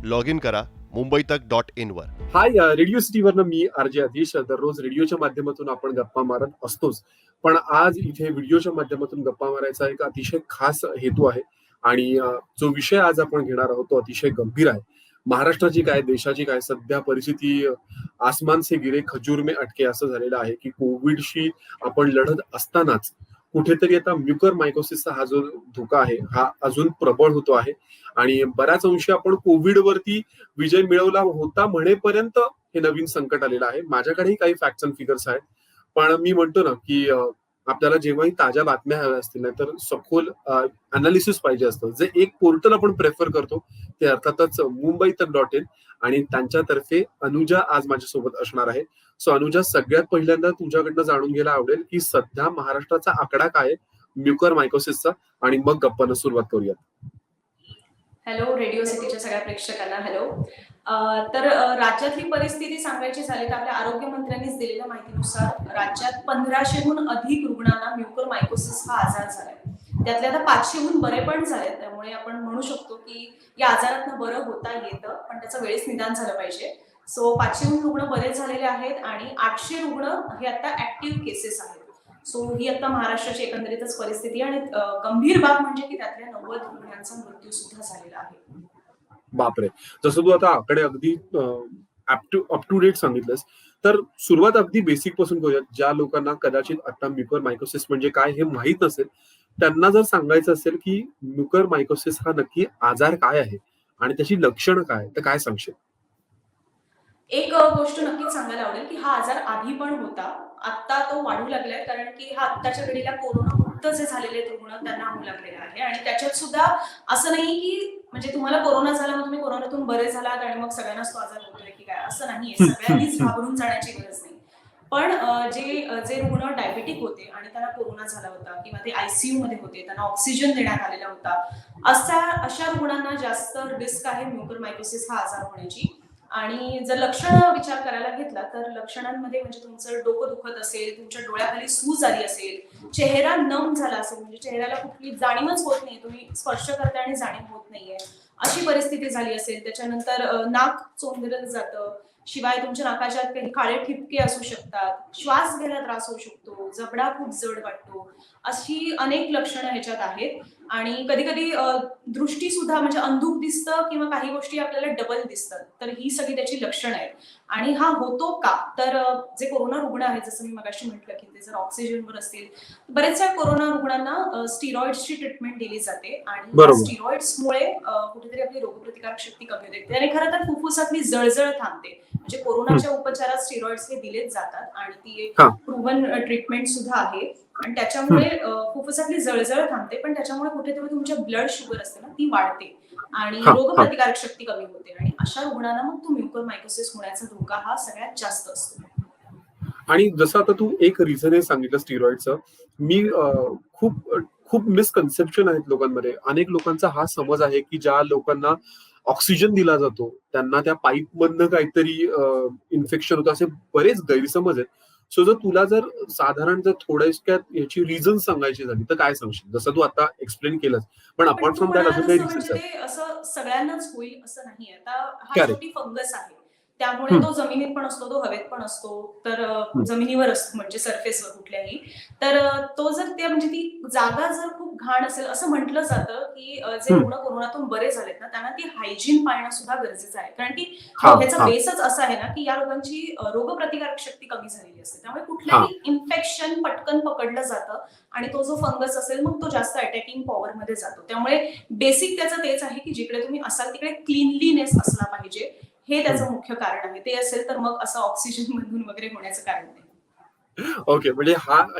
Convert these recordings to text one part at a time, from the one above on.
Log in करा मुंबईतक.in वर. हाय, radio सिटीवरनं मी RJ Atish. दररोज रेडिओच्या माध्यमातून आपण गप्पा मारत असतोच, पण आज इथे व्हिडिओच्या माध्यमातून गप्पा मारायचा एक अतिशय खास हेतू आहे. आणि जो विषय आज आपण घेणार आहोत तो अतिशय गंभीर आहे. महाराष्ट्राची काय, देशाची काय सध्या परिस्थिती, आसमान से गिरे खजूर में अटके असं झालेलं आहे की कोविडशी आपण लढत असतानाच कुठेतरी आता म्युकरमायकोसिसचा हा जो धोका आहे हा अजून प्रबळ होतो आहे. आणि बऱ्याच अंशी आपण कोविडवरती विजय मिळवला होता म्हणेपर्यंत हे नवीन संकट आलेलं आहे. माझ्याकडेही काही फॅक्ट्स अँड फिगर्स आहेत, पण मी म्हणतो ना की आपल्याला जेव्हाही ताज्या बातम्या हव्या असतील ना तर सखोल अनालिसिस पाहिजे असतं. जे एक पोर्टल आपण प्रेफर करतो ते अर्थातच मुंबईतक.in, आणि त्यांच्यातर्फे अनुजा आज माझ्यासोबत असणार आहे. सो अनुजा, सगळ्यात पहिल्यांदा तुझ्याकडनं जाणून घ्यायला आवडेल की सध्या महाराष्ट्राचा आकडा काय आहे म्युकरमायकोसिसचा, आणि मग गप्पांना सुरुवात करूयात. हॅलो, रेडिओ सिटीच्या सगळ्या प्रेक्षकांना हॅलो. तर राज्यातली परिस्थिती सांगायची झाली तर आपल्या आरोग्य मंत्र्यांनीच दिलेल्या माहितीनुसार राज्यात 1500हून अधिक रुग्णांना म्युकरमायकोसिस हा आजार झालाय. त्यातले आता 500हून बरे पण झाले. त्यामुळे आपण म्हणू शकतो की या आजारातनं बरं होता येतं, पण त्याचं वेळेस निदान झालं पाहिजे. सो 500हून रुग्ण बरे झालेले आहेत आणि 800 रुग्ण हे आता ऍक्टिव्ह केसेस आहेत. सो ही आता महाराष्ट्राची एकंदरीतच परिस्थिती आणि गंभीर बाब म्हणजे की त्यातल्या 90 रुग्णांचा मृत्यू सुद्धा झालेला आहे. बापरे, जसं तू आता आकडे अगदी अप टू डेट सांगितलंस, तर सुरुवात अगदी बेसिक पासून करूयात. ज्या लोकांना कदाचित आता म्युकरमायकोसिस म्हणजे काय हे माहित नसेल, त्यांना जर सांगायचं असेल की म्युकरमायकोसिस हा नक्की आजार काय आहे आणि त्याची लक्षणं काय, तर काय सांगशील? एक गोष्ट नक्कीच सांगायला आवडेल की हा आजार आधी पण होता, आता तो वाढू लागलाय कारण की हा आत्ताच्या घडीला कोरोनामुक्त जे झालेले रुग्ण त्यांना होऊ लागलेला आहे. आणि त्याच्यात सुद्धा असं नाही की म्हणजे तुम्हाला कोरोना झाला मग तुम्ही कोरोनातून बरे झालात आणि मग सगळ्यांनाच तो आजार होतोय की काय, असं नाहीये. सगळ्यांनीच घाबरून जाण्याची गरज नाही. पण जे रुग्ण डायबेटिक होते आणि त्यांना कोरोना झाला होता किंवा ते आयसीयू मध्ये होते, त्यांना ऑक्सिजन देण्यात आलेला होता, अशा रुग्णांना जास्त रिस्क आहे म्युकरमायकोसिस हा आजार होण्याची. आणि जर लक्षण विचार करायला घेतला तर लक्षणांमध्ये म्हणजे तुमचं डोकं दुखत असेल, तुमच्या डोळ्याखाली सूज आली असेल, चेहरा नम झाला असेल म्हणजे चेहऱ्याला कुठली जाणीवच होत नाही, तुम्ही स्पर्श करताय आणि जाणीव होत नाहीये, अशी परिस्थिती झाली असेल. त्याच्यानंतर नाक चोंदलं जातं, शिवाय तुमच्या नाकाच्या काही काळे ठिपके असू शकतात, श्वास घ्यायला त्रास होऊ शकतो, जबडा खूप जड वाटतो, अशी अनेक लक्षणं ह्याच्यात आहेत. आणि कधी कधी दृष्टी सुद्धा म्हणजे अंधुक दिसतं किंवा काही गोष्टी आपल्याला डबल दिसतात. तर ही सगळी त्याची लक्षणं आहेत. आणि हा होतो का, तर जे कोरोना रुग्ण आहेत, जसं मी मगाशी म्हटलं की ते जर ऑक्सिजनवर असतील, बरेचशा कोरोना रुग्णांना स्टिरॉइड्सची ट्रीटमेंट दिली जाते आणि या बरोबर. स्टिरॉइड्समुळे कुठेतरी आपली रोगप्रतिकारक शक्ती कमी होते आणि खरं तर फुफ्फुसातली जळजळ थांबते. म्हणजे कोरोनाच्या उपचारात स्टिरॉइड्स हे दिलेच जातात आणि ती एक हा. प्रूव्हन ट्रीटमेंट सुद्धा आहे. आणि त्याच्यामुळे फुफ्फुसातली जळजळ थांबते, पण त्याच्यामुळे कुठेतरी तुमच्या ब्लड शुगर असते ना ती वाढते आणि हा. रोगप्रतिकारक शक्ती कमी होते. आणि अशा रुग्णांना मग तो म्युकरमायकोसिस होण्याचा धोका हा सगळ्यात जास्त असतो. आणि जसं आता तू एक रिझन हे सांगितलं स्टिरॉइडचं, मी खूप खूप मिसकन्सेप्शन आहेत लोकांमध्ये. अनेक लोकांचा हा समज आहे की ज्या लोकांना ऑक्सिजन दिला जातो त्यांना त्या पाईप मधनं काहीतरी इन्फेक्शन होतं, असे बरेच गैरसमज आहेत. सो जर साधारण जर थोड्याशा याची रिझन सांगायची झाली तर काय सांगशील? जसं तू आता एक्सप्लेन केलंस, पण पण अपार्ट तू फ्रॉम दॅट म्हणाला अजून काही तसं रिझन्स म्हणजे आहेत? ते असं सगळ्यांनाच होईल असं नाहीये. आता हा करेक्ट. शेवटी फंगस आहे, त्यामुळे तो जमिनीत पण असतो, तो हवेत पण असतो. तर जमिनीवर असतो म्हणजे सरफेसवर कुठल्याही. तर तो जर ते म्हणजे ती जागा जर खूप घाण असेल, असं म्हटलं जातं की जे रुग्ण कोरोनातून बरे झालेत ना त्यांना ती हायजीन पाळणं सुद्धा गरजेचं आहे. कारण की हा. ह्याचा हा. बेसच असा आहे ना की या लोकांची रोगप्रतिकारक शक्ती कमी झालेली असते, त्यामुळे हा. कुठलंही इन्फेक्शन पटकन पकडलं जातं आणि तो जो फंगस असेल मग तो जास्त अटॅकिंग पॉवर मध्ये जातो. त्यामुळे बेसिक त्याचं तेच आहे की जिकडे तुम्ही असाल तिकडे क्लीनलीनेस असला पाहिजे, हे त्याचं मुख्य कारण आहे. ते असेल तर मग असं ऑक्सिजन मधून वगैरे होण्याचं कारण नाही. ओके, म्हणजे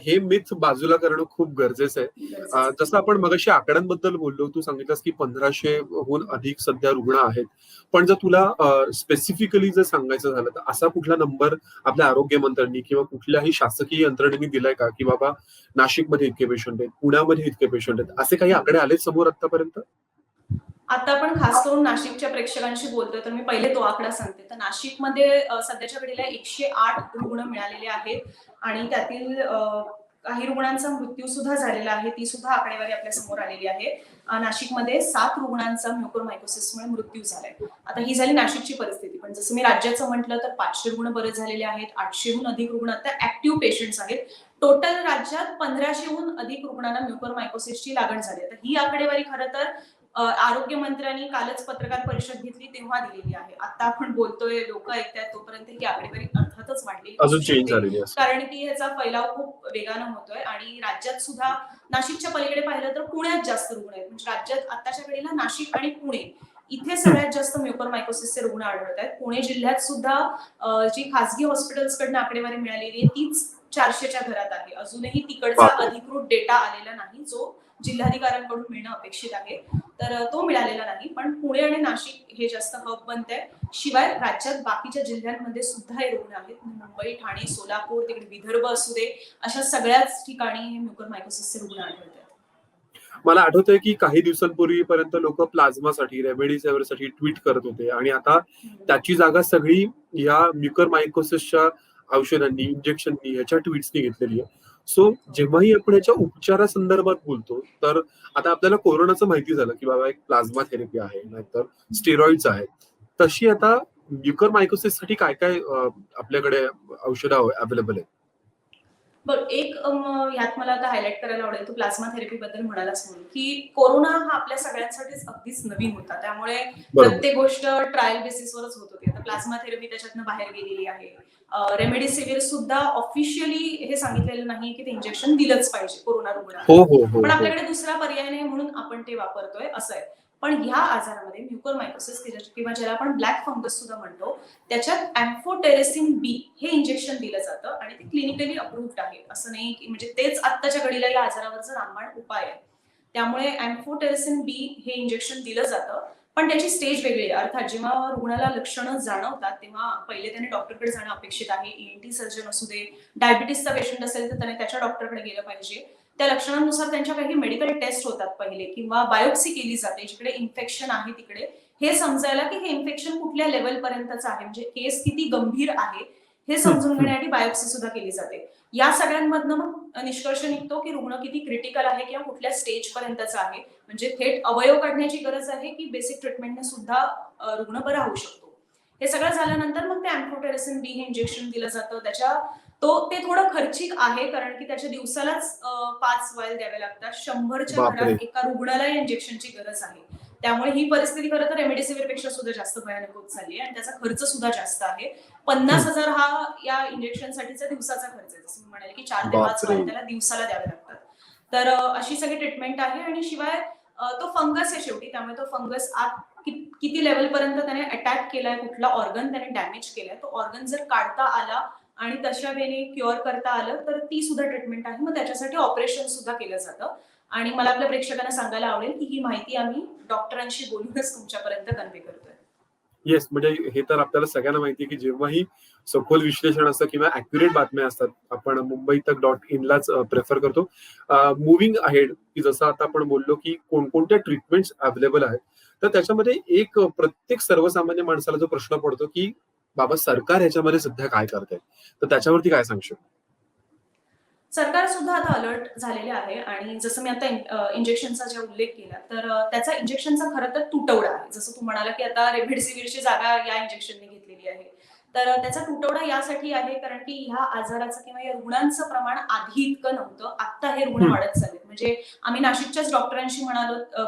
हे मिथ बाजूला करणं खूप गरजेचं आहे. जसं आपण मगाशी आकड्यांबद्दल बोललो, तू सांगितलंस की 1500हून अधिक सध्या रुग्ण आहेत. पण जर तुला स्पेसिफिकली जर सांगायचं झालं तर असा कुठला नंबर आपल्या आरोग्य मंत्र्यांनी किंवा कुठल्याही शासकीय यंत्रणेने दिलाय का की बाबा नाशिकमध्ये इतके पेशंट आहेत, पुण्यामध्ये इतके पेशंट आहेत, असे काही आकडे आलेत समोर आतापर्यंत? आता आपण खास करून नाशिकच्या प्रेक्षकांशी बोलतोय तर मी पहिले तो आकडा सांगते. तर नाशिकमध्ये सध्याच्या घडीला 108 रुग्ण मिळालेले आहेत आणि त्यातील काही रुग्णांचा मृत्यू सुद्धा झालेला आहे, ती सुद्धा आकडेवारी आपल्या समोर आलेली आहे. नाशिकमध्ये 7 रुग्णांचा म्युकोरमायकोसिसमुळे मृत्यू झालाय. आता ही झाली नाशिकची परिस्थिती, पण जसं मी राज्याचं म्हटलं तर 500 रुग्ण बरे झालेले आहेत, 800हून अधिक रुग्ण आता ऍक्टिव्ह पेशंट्स आहेत. टोटल राज्यात 1500हून अधिक रुग्णांना म्युकोरमायकोसिसची लागण झाली. आता ही आकडेवारी खरं तर आरोग्य मंत्र्यांनी कालच पत्रकार परिषद घेतली तेव्हा दिलेली आहे. आता आपण बोलतोय, लोक ऐकतायत, तोपर्यंत ही आकडेवारी अर्थातच वाढली अजून चेंज झालेली आहे, कारण की ह्याचा फैलाव खूप वेगानं होतोय. आणि राज्यात सुद्धा नाशिकच्या पलीकडे पाहिलं तर पुण्यात जास्त रुग्ण आहेत. म्हणजे राज्यात आताच्या घडीला नाशिक आणि पुणे इथे सगळ्यात जास्त म्युकोरमायकोसिसचे रुग्ण आढळत आहेत. पुणे जिल्ह्यात सुद्धा जी खासगी हॉस्पिटल्सकडनं आकडेवारी मिळालेली आहे तीच 400च्या घरात आहे. अजूनही तिकडचा अधिकृत डेटा आलेला नाही, जो जिल्हाधिकाऱ्यांकडून मिळणं अपेक्षित आहे, तर तो मिळालेला नाही. पण पुणे आणि नाशिक हे जास्त हब बनत आहे. शिवाय राज्यात बाकीच्या जिल्ह्यांमध्ये सुद्धा हे रुग्ण आहेत. मुंबई, ठाणे, सोलापूर, तिकडे विदर्भ असू दे, अशा सगळ्याच ठिकाणी हे म्युकोरमायकोसिसचे रुग्ण आढळत आहेत. मला आठवतंय की काही दिवसांपूर्वीपर्यंत लोक प्लाझ्मासाठी, रेमडेसिवीरसाठी ट्विट करत होते आणि आता त्याची जागा सगळी या म्युकोरमायकोसिसच्या औषधांनी, इंजेक्शननी, ह्याच्या ट्विट्सनी घेतलेली आहे. सो जेव्हाही आपण याच्या उपचारासंदर्भात बोलतो तर आता आपल्याला कोरोनाचं माहिती झालं की बाबा एक प्लाझ्मा थेरपी आहे, नाहीतर स्टेरॉइड्स आहेत. तशी आता म्युकोरमायकोसिससाठी काय काय आपल्याकडे औषधं अवेलेबल आहेत? बघ, एक यात मला आता हायलाइट करायला आवडेल, तू प्लाझ्मा थेरपी बद्दल म्हणालास म्हणून, की कोरोना हा आपल्या सगळ्यांसाठीच अगदीच नवीन होता. त्यामुळे प्रत्येक गोष्ट ट्रायल बेसिसवरच होत होती. आता प्लाझ्मा थेरपी त्याच्यातनं बाहेर गेलेली आहे. रेमडेसिवीर सुद्धा ऑफिशियली हे सांगितलेलं नाही की ते इंजेक्शन दिलंच पाहिजे कोरोना रुग्णांना, पण आपल्याकडे दुसरा पर्याय नाही म्हणून आपण ते वापरतोय, असं आहे. पण ह्या आजारामध्ये म्युकोरमायकोसिस किंवा ज्याला आपण ब्लॅक फंगस सुद्धा म्हणतो, त्याच्यात एम्फोटेरेसिन बी हे इंजेक्शन दिलं जातं आणि ते क्लिनिकली अप्रूव्ड आहे. असं नाही की म्हणजे तेच आत्ताच्या घडीला या आजारावरचा रामबाण उपाय आहे. त्यामुळे एम्फोटेरेसिन बी हे इंजेक्शन दिलं जातं, पण त्याची स्टेज वेगळी आहे. अर्थात जेव्हा रुग्णाला लक्षणं जाणवतात तेव्हा पहिले त्याने डॉक्टरकडे जाणं अपेक्षित आहे. ईएनटी सर्जन असू दे, डायबिटीसचा पेशंट असेल तर त्याने त्याच्या डॉक्टरकडे गेलं पाहिजे. त्या लक्षणांनुसार त्यांच्या काही मेडिकल टेस्ट होतात पहिले, किंवा बायोप्सी केली जाते जिकडे इन्फेक्शन आहे तिकडे, हे समजायला की हे इन्फेक्शन कुठल्या लेवल पर्यंतचं आहे, म्हणजे केस किती गंभीर आहे हे समजून घेण्यासाठी बायोप्सी सुद्धा केली जाते. या सगळ्यांमधनं मग निष्कर्ष निघतो की रुग्ण किती क्रिटिकल आहे किंवा कुठल्या स्टेज पर्यंतचा आहे, म्हणजे थेट अवयव काढण्याची गरज आहे की बेसिक ट्रीटमेंटने सुद्धा रुग्ण बरा होऊ शकतो. हे सगळं झाल्यानंतर मग ते एम्फोटेरेसिन बी हे इंजेक्शन दिलं जातं. ते थोडं खर्चिक आहे, कारण की त्याच्या दिवसालाच 5 वायल द्यावे लागतात. 100च्या घरात एका रुग्णाला या इंजेक्शनची गरज आहे. त्यामुळे ही परिस्थिती खरं तर रेमडेसिवीर पेक्षा सुद्धा जास्त भयानक होत चालली आहे आणि त्याचा खर्च सुद्धा जास्त आहे. 50,000 हा या इंजेक्शनसाठीचा दिवसाचा खर्च आहे. जसं मी म्हणाले की 4 ते 5 वायल त्याला दिवसाला द्यावे लागतात. तर अशी सगळी ट्रीटमेंट आहे. आणि शिवाय तो फंगस आहे शेवटी, त्यामुळे तो फंगस आत किती लेवल पर्यंत त्याने अटॅक केलाय, कुठला ऑर्गन त्याने डॅमेज केलाय, तो ऑर्गन जर काढता आला आणि तशा वेळी क्युअर करता आलं तर ती सुद्धा ट्रीटमेंट आहे. मग त्याच्यासाठी ऑपरेशन सुद्धा केलं जातं. आणि मला आपल्या प्रेक्षकांना सांगायला आवडेल की ही माहिती आम्ही डॉक्टरांशी बोलूनच तुमच्यापर्यंत कन्वे करतोय. येस, म्हणजे हे तर आपल्याला सगळ्यांना माहिती आहे की जेव्हाही सखोल विश्लेषण असतं किंवा ऍक्युरेट बातम्या असतात, आपण मुंबईतक.in लाच प्रेफर करतो. मुव्हिंग अहेड, की जसं आता आपण बोललो की कोणकोणत्या ट्रीटमेंट्स अवेलेबल आहेत, तर त्याच्यामध्ये एक प्रत्येक सर्वसामान्य माणसाला जो प्रश्न पडतो की बाबा सरकार ह्याच्यामध्ये सध्या काय करतंय, तर त्याच्यावरती काय सांगशील? सरकार सुद्धा आता अलर्ट झालेले आहे. आणि जसं मी आता इंजेक्शनचा जे उल्लेख केला, तर त्याचा इंजेक्शनचा खरं तर तुटवडा आहे. जसं तू म्हणाला की आता रेमडेसिवीरची जागा या इंजेक्शनने घेतलेली आहे, तर त्याचा तुटवडा यासाठी आहे कारण की ह्या आजाराचं किंवा या रुग्णांचं प्रमाण आधी इतकं नव्हतं, आता हे रुग्ण वाढत चाललेत. म्हणजे आम्ही नाशिकच्याच डॉक्टरांशी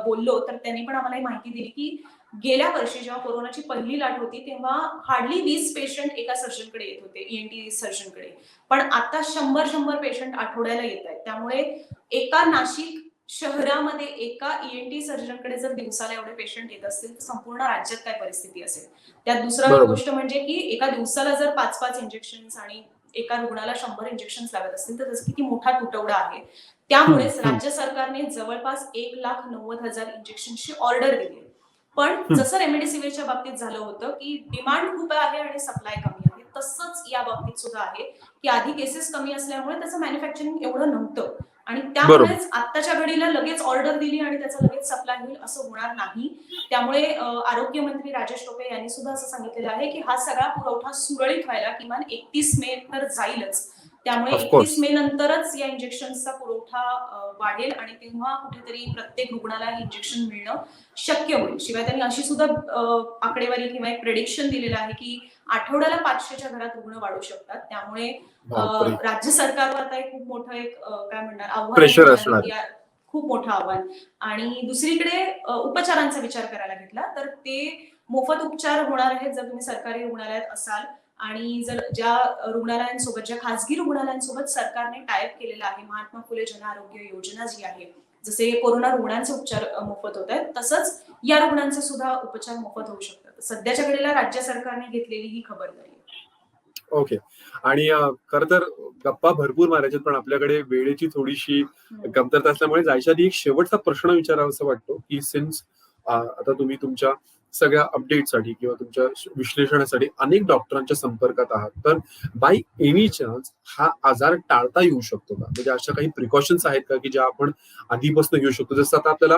बोललो तर त्यांनी पण आम्हाला माहिती दिली की गेल्या वर्षी जेव्हा कोरोनाची पहिली लाट होती तेव्हा हार्डली 20 पेशंट एका सर्जनकडे येत होते, ईएनटी सर्जनकडे, पण आता 100 पेशंट आठवड्याला येत आहेत. त्यामुळे एका नाशिक शहरामध्ये एका ईएनटी सर्जनकडे जर दिवसाला एवढे पेशंट येत असतील तर संपूर्ण राज्यात काय परिस्थिती असेल. त्यात दुसरा गोष्ट म्हणजे की एका दिवसाला जर 5-5 इंजेक्शन्स आणि एका रुग्णाला 100 इंजेक्शन्स लागत असतील तर त्याचा किती मोठा तुटवडा आहे. त्यामुळेच राज्य सरकारने जवळपास 1,90,000 इंजेक्शनची ऑर्डर दिली. पण जसं रेमडेसिवीरच्या बाबतीत झालं होतं की डिमांड खूप आहे आणि सप्लाय कमी आहे, तसंच या बाबतीत सुद्धा आहे की आधी केसेस कमी असल्यामुळे त्याचं मॅन्युफॅक्चरिंग एवढं नव्हतं आणि त्यामुळेच आत्ताच्या घडीला लगेच ऑर्डर दिली आणि त्याचा लगेच सप्लाय होईल असं होणार नाही. त्यामुळे आरोग्य मंत्री राजेश टोपे यांनी सुद्धा असं सांगितलेलं आहे की हा सगळा पुरवठा सुरळीत व्हायला किमान 31 मे तर जाईलच. त्यामुळे Of course. 31 मे नंतरच या इंजेक्शन्सचा पुरवठा वाढेल आणि तेव्हा कुठेतरी प्रत्येक रुग्णाला हे इंजेक्शन मिळणं शक्य होईल. शिवाय त्यांनी अशी सुद्धा आकडेवारी किंवा एक प्रेडिक्शन दिलेलं आहे की आठवड्याला 500च्या घरात रुग्ण वाढू शकतात. त्यामुळे बापरे. राज्य सरकारवर आता एक खूप मोठं एक काय म्हणणार आव्हान प्रेशर आहे असणार. की खूप मोठं आव्हान. आणि दुसरीकडे उपचारांचा विचार करायला घेतला तर ते मोफत उपचार होणार आहेत जर तुम्ही सरकारी रुग्णालयात असाल आणि जर ज्या रुग्णालयांसोबत ज्या खासगी रुग्णालयांसोबत सरकारने टायअप केलेला आहे महात्मा फुले जन आरोग्य योजना जी आहे जसे कोरोना रुग्णांचे उपचार मोफत होत आहेत तसंच या रुग्णांचे सुद्धा उपचार मोफत होऊ शकतात. सध्याच्या घडीला राज्य सरकारने घेतलेली ही खबरदारी. ओके. आणि खर तर गप्पा भरपूर मारायच्यात पण आपल्याकडे वेळेची थोडीशी कमतरता असल्यामुळे जायच्या आधी एक शेवटचा प्रश्न विचारावासा वाटतो की सिन्स आता तुम्ही तुमच्या सगळ्या अपडेटसाठी किंवा तुमच्या विश्लेषणासाठी अनेक डॉक्टरांच्या संपर्कात आहात, तर बाय एनी चान्स हा आजार टाळता येऊ शकतो का? म्हणजे अशा काही प्रिकॉशन्स आहेत का की ज्या आपण आधीपासून घेऊ शकतो? जसं आता आपल्याला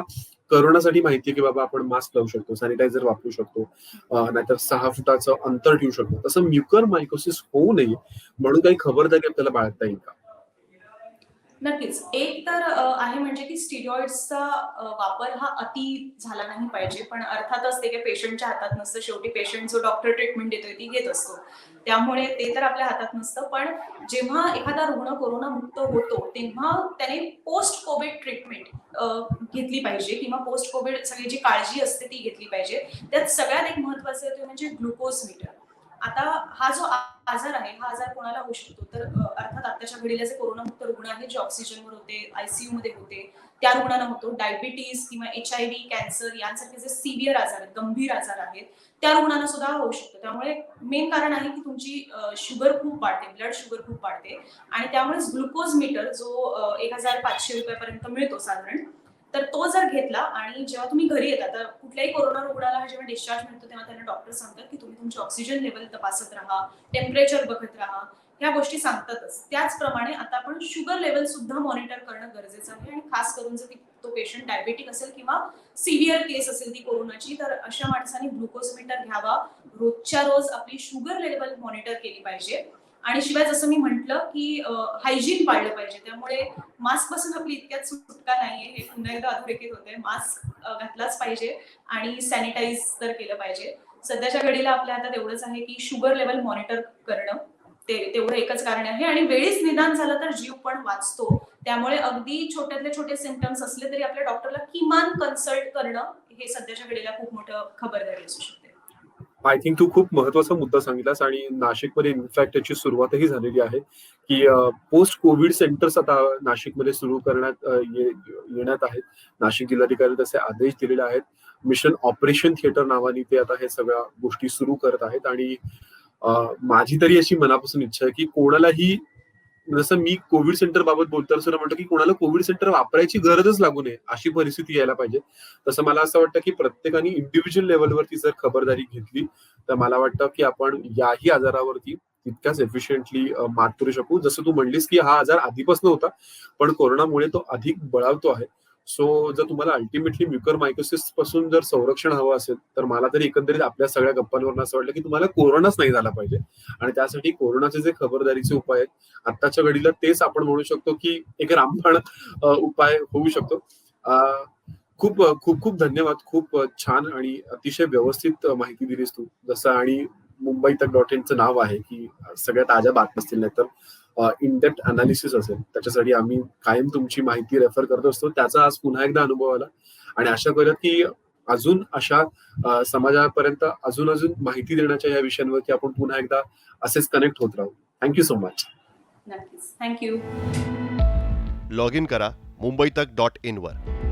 करोनासाठी माहितीये की बाबा आपण मास्क लावू शकतो, सॅनिटायझर वापरू शकतो, नाहीतर 6 फुटाचं अंतर ठेवू शकतो. तसं म्युकर मायकोसिस होऊ नये म्हणून काही खबरदारी आपल्याला बाळगता येईल का? नक्कीच. एक तर आहे म्हणजे की स्टिरॉइड्सचा वापर हा अति झाला नाही पाहिजे. पण अर्थातच ते काही पेशंटच्या हातात नसतं. शेवटी पेशंट जो डॉक्टर ट्रीटमेंट देतोय ती घेत असतो. त्यामुळे ते तर आपल्या हातात नसतं. पण जेव्हा एखादा रुग्ण कोरोनामुक्त होतो तेव्हा त्याने पोस्ट कोविड ट्रीटमेंट घेतली पाहिजे किंवा पोस्ट कोविड सगळी जी काळजी असते ती घेतली पाहिजे. त्यात सगळ्यात एक महत्त्वाचं ते म्हणजे ग्लुकोज मीटर. आता हा जो आजार आहे हा आजार कोणाला होऊ शकतो तर अर्थात आताच्या घडीला जे कोरोनामुक्त रुग्ण आहेत जे ऑक्सिजनवर होते आयसीयू मध्ये होते त्या रुग्णांना होतो. डायबिटीज किंवा HIV कॅन्सर यांसारखे जे सिव्हिअर आजार आहेत गंभीर आजार आहेत त्या रुग्णांना सुद्धा होऊ शकतो. त्यामुळे मेन कारण आहे की तुमची शुगर खूप वाढते ब्लड शुगर खूप वाढते आणि त्यामुळेच ग्लुकोज मीटर जो 1500 रुपयापर्यंत मिळतो साधारण तर तो जर घेतला आणि जेव्हा तुम्ही घरी येता तर कुठल्याही कोरोना रुग्णाला जेव्हा डिस्चार्ज मिळतो तेव्हा त्यांना डॉक्टर सांगतात की तुम्ही तुमची ऑक्सिजन लेवल तपासत राहा, टेम्परेचर बघत राहा, ह्या गोष्टी सांगतातच. त्याचप्रमाणे आता आपण शुगर लेवल सुद्धा मॉनिटर करणं गरजेचं आहे आणि खास करून जर तो पेशंट डायबेटिक असेल किंवा सिव्हिअर केस असेल ती कोरोनाची तर अशा माणसांनी ग्लुकोज मीटर घ्यावा. रोजच्या रोज आपली शुगर लेवल मॉनिटर केली पाहिजे आणि शिवाय जसं मी म्हटलं की हायजीन पाळलं पाहिजे. त्यामुळे मास्क पासून आपली इतक्यात सुटका नाहीये हे पुन्हा एकदा अधोरेखित होतंय. मास्क घातलाच पाहिजे आणि सॅनिटाईज तर केलं पाहिजे. सध्याच्या घडीला आपल्या हातात एवढंच आहे की शुगर लेवल मॉनिटर करणं तेवढं एकच कारण आहे आणि वेळीच निदान झालं तर जीव पण वाचतो. त्यामुळे अगदी छोट्यातले छोटे सिम्पटम्स असले तरी आपल्या डॉक्टरला किमान कन्सल्ट करणं हे सध्याच्या घडीला खूप मोठं खबरदारी असू शकते. आय थिंक तू खूप महत्वाचा मुद्दा सांगितलास आणि नाशिकमध्ये इनफॅक्ट त्याची सुरुवातही झालेली आहे की पोस्ट कोविड सेंटर्स आता नाशिकमध्ये सुरू करण्यात येण्यात आहेत. नाशिक जिल्हाधिकारी तसे आदेश दिलेले आहेत. मिशन ऑपरेशन थिएटर नावाने ते आता हे सगळ्या गोष्टी सुरू करत आहेत आणि माझी तरी अशी मनापासून इच्छा आहे की कोणालाही जसं मी कोविड सेंटर बाबत बोलताना म्हणतो की कोणाला कोविड सेंटर वापरायची गरजच लागू नये अशी परिस्थिती यायला पाहिजे. तसं मला असं वाटतं की प्रत्येकाने इंडिव्हिज्युअल लेवलवरती जर खबरदारी घेतली तर मला वाटतं की आपण याही आजारावरती तितक्याच एफिशियंटली मात करू शकू. जसं तू म्हणलीस की हा आजार आधीपासून होता पण कोरोनामुळे तो अधिक बळावतो आहे. सो जर तुम्हाला अल्टिमेटली म्युकर मायकोसिस पासून जर संरक्षण हवं असेल तर मला तरी एकंदरीत आपल्या सगळ्या गप्पांवरून असं वाटलं की तुम्हाला कोरोनाच नाही झाला पाहिजे आणि त्यासाठी कोरोनाचे जे खबरदारीचे उपाय आहेत आत्ताच्या घडीला तेच आपण म्हणू शकतो की एक रामबाण उपाय होऊ शकतो. खूप खूप खूप धन्यवाद. खूप छान आणि अतिशय व्यवस्थित माहिती दिलीस तू. जसं आणि मुंबई तक .inचं नाव आहे की सगळ्या ताज्या बातम्या असतील नाही तर इन डेप्थ अनालिसिस असेल त्याच्यासाठी आम्ही कायम तुमची माहिती रेफर करत असतो. त्याचा आज पुन्हा एकदा अनुभव आला आणि आशा करूयात की अजून अशा समाजापर्यंत अजून माहिती देण्याच्या या विषयांवरती आपण पुन्हा एकदा असेच कनेक्ट होत राहू. Thank you so much. नक्कीच. थँक्यू. लॉग इन करा मुंबईतक.in वर.